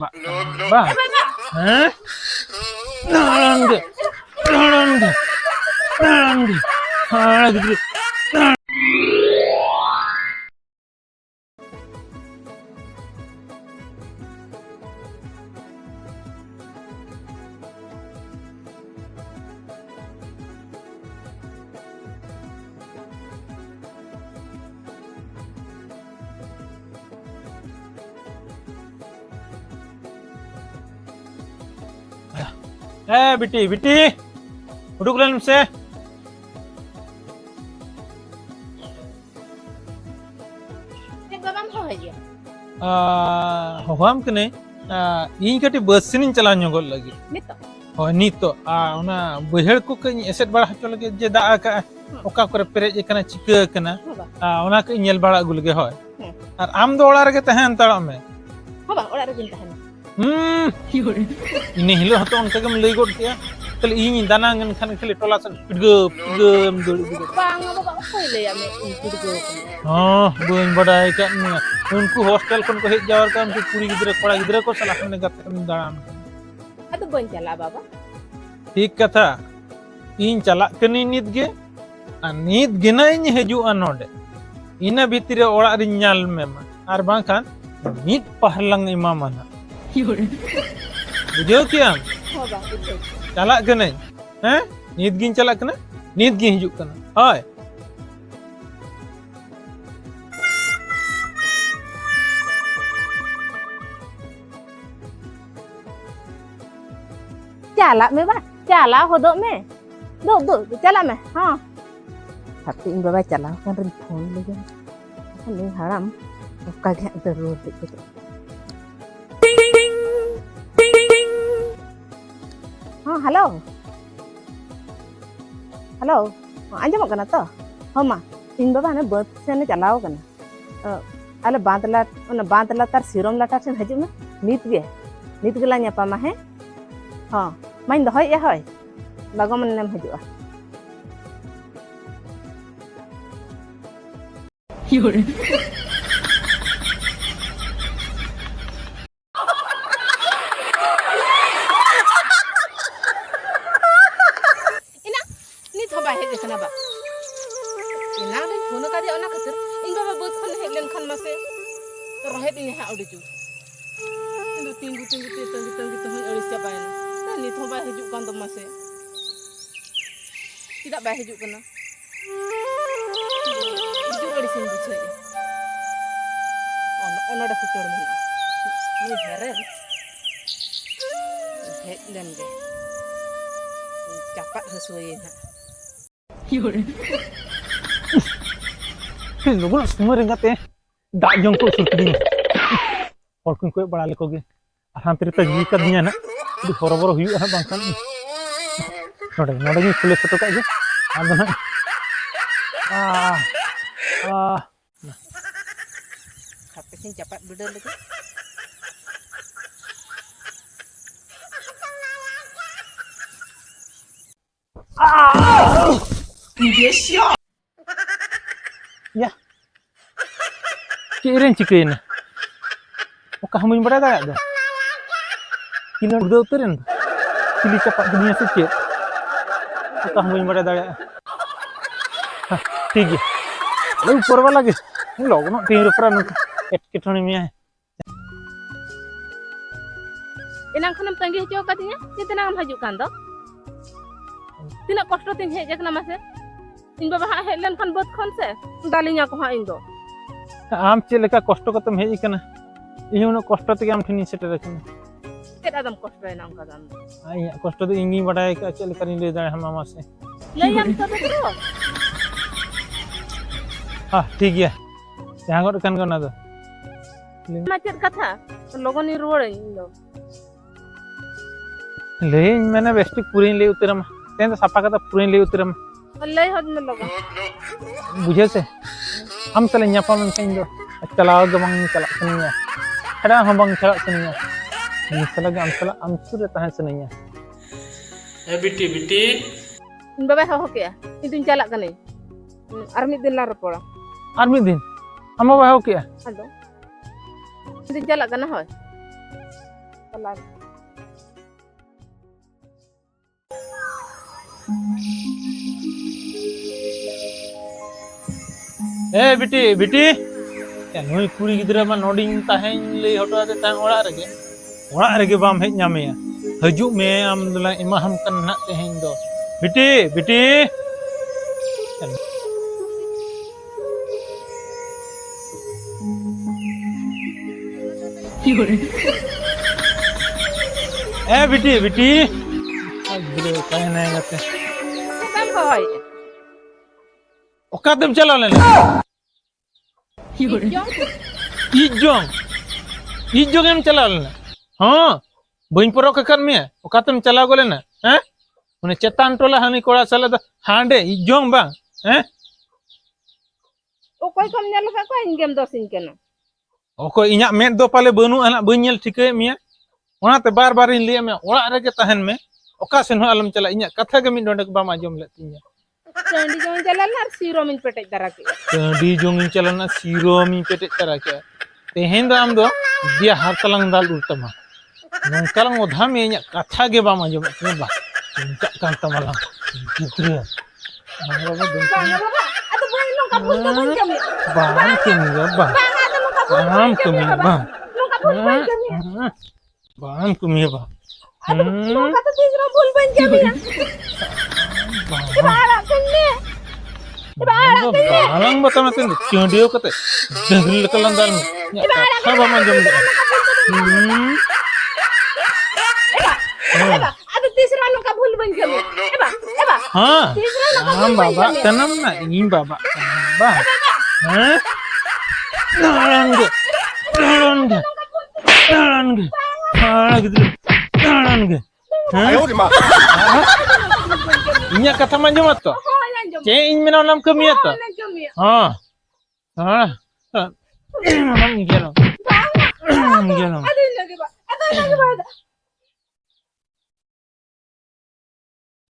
Ba, hah? Nandi, nandi, nandi, nandi. बिटी बिटी उडुक लेन से होम कने इन कटी बस सिन चला नगल लगी हो नितो ओना बहेड़ को कई एसेट बड़ा हचो लगे जे दा का ओका करे पेरेज एकना चिका कना ओना के नेल बड़ा अगु लगे होय और आम दो ओड़ा रे तहन तड़ा में होबा ओड़ा रे तहन इने हिलो हतो उनका गम लई गोड किया कल इन दानांगन खान खाली टोला सन पिडगम दुड़ी बांग बाबा ओय ले आमे पिडगो बन बड़ाई का उनको हॉस्टल खन को हेज जावर का उनको पूरी गिदरे कोड़ा गिदरे को सलाह ने गत दान अद बन चला बाबा ठीक कथा इन चला कनी नित गे नित गिना इन हेजु अनोडे इना भीतरे ओड़ा रि न्याल मेमा आर बांखान नित पहलंग इमा माना बुझो क्या होबा चला कने हैं नित गिन चला कने नित गे हिजु कना होय चला में बा चला होदो में दो चला में हां हत्ती इन बाबा चला kan rin phone lagi kan ni haram kagak terus gitu halo halo anjamok kana to homa इन बाबा ने बस से ने चलाओ kana ale bandla ona bandla tar sirom lata sen haju me nit ge la nyapa ma he ha main dohoy ya hoy lago man nem haju Yuri. Ina, ni thoba he dekna ba. Ina rin phone ka dia ona khatir. In baba bot khon he len khan mase. Rohe din ha audu ju. Indu tinggu te hon ori sia ba na. Ni thoba hejuk kan do mase. Tidak ba hejuk kana. Sin buchay ono da futur mana ni herer het lende capat sesuai na yore लोगों सुमर रंगाते दाग जंग को सुरकदी और कुन कोई बड़ा लेकोगे आराम तेरे तक जी कर दिया ना तो हरबर हुई है बांकन नोडे खुले फोटो का जे आदो ना Kapesin cepat bedel lagi. Ya. Ciren cikein. Oka hamuin berada ya dah. Kilo udah uterin. Kili cepat dunia secet. Oka hamuin berada ya. ठीक है ले ऊपर वाला के लोग ना तीन रुपया न एटकेटोनी में है इनांग खनम तंगी हजो कतिया कितना हम हजू कान दो तिना कष्ट तिन हे जकना मासे इन बाबा हेलन खन बत खन से दालिया को हा इन दो आम चे लेका कष्ट कतम हे इकना इहुनो कष्ट ते आम ठिनी सेटे रखन केट आदम कष्ट है नाम का जान आई कष्ट तो इंगी बडाय का चे लेका ले जाय हम मामा से ले हम सब तो हां ठीक है जहां गड कान गना दो माचेर कथा लोगन नि रोड इन दो ले मैंने बेस्टिक पूरी ले उतरम तेन सफा का पूरी ले उतरम ले हद में लोग बुझे से हम चले न्यापा मन से इंदो चलाओ गमंग चला सनिया खड़ा हम बंग चला सनिया निसला गम चला हम सुरे तह सनिया ए बिटी इन बाबा हो के इन चला कने आर मिद दिन ला रपोड़ा आर मिद दिन हम बाबा हो के अदो इन चला कना हो salah. बिटी बिटी नुई कुड़ी गिद्रा मा नोडिंग ताहें ले हटो आते ताहें ओड़ा रेगे बाम हेज नामेया हजू में आम दला इमा हम कन ना तेहें दो बिटी बिटी बिटी बिटी गिद्रा ताहें ना गते Kan hoy. ओका तुम चला लेना इजोंग एम चला लेना हाँ बइन परो के कर में ओका तुम चला गो लेना हैं उन्हें चेतान टोला हनी कोड़ा साला दा हांडे इजोंग बा हैं Okoy kam nyal ka ko ingem dosin kena. ओको इना मेद दो पाले बनु अना बइल ठिके मिया ओनाते बार बार इन लिया में ओड़ा रेगे तहन में ओका सेन हो आलम चला इना कथा के मिन डोंडे बा माजम ले तिया Candi jangan jalan nar siro min petek darak. D Jongin चलना सीरो मी पेटे तरा के तेहेन दो आम दो दिया हर तलंग दाल उल्टमा नंकलंग ओधा में इना कथा के बा माजम ने बा इनका कान तमला गिद्रे बाबा Bang baba, atu boy nong kapun kapun kami. बाम के मिया बा बाम के मिया बा Nong kapun ban kami. बाम के मिया बा Atu nong kata tisro bul ban kami ya. Ibara kene. Ibara kene. बालंग बता मत चंडियो कते जंगल कलंग दाल में कथा बा माजम Eba, atu tisro nong kapun ban kami. Eba. हाँ Tisro nong kapun हम ban बाबा kami. तनम ना इन बाबा बा हैं Narang Narang इnya kata manjum atto Oh, yang jom. ce in mena nam kami atto Oh, yang jom ya. ha nam gelo Aduh lagi ba. Aduh lagi ba.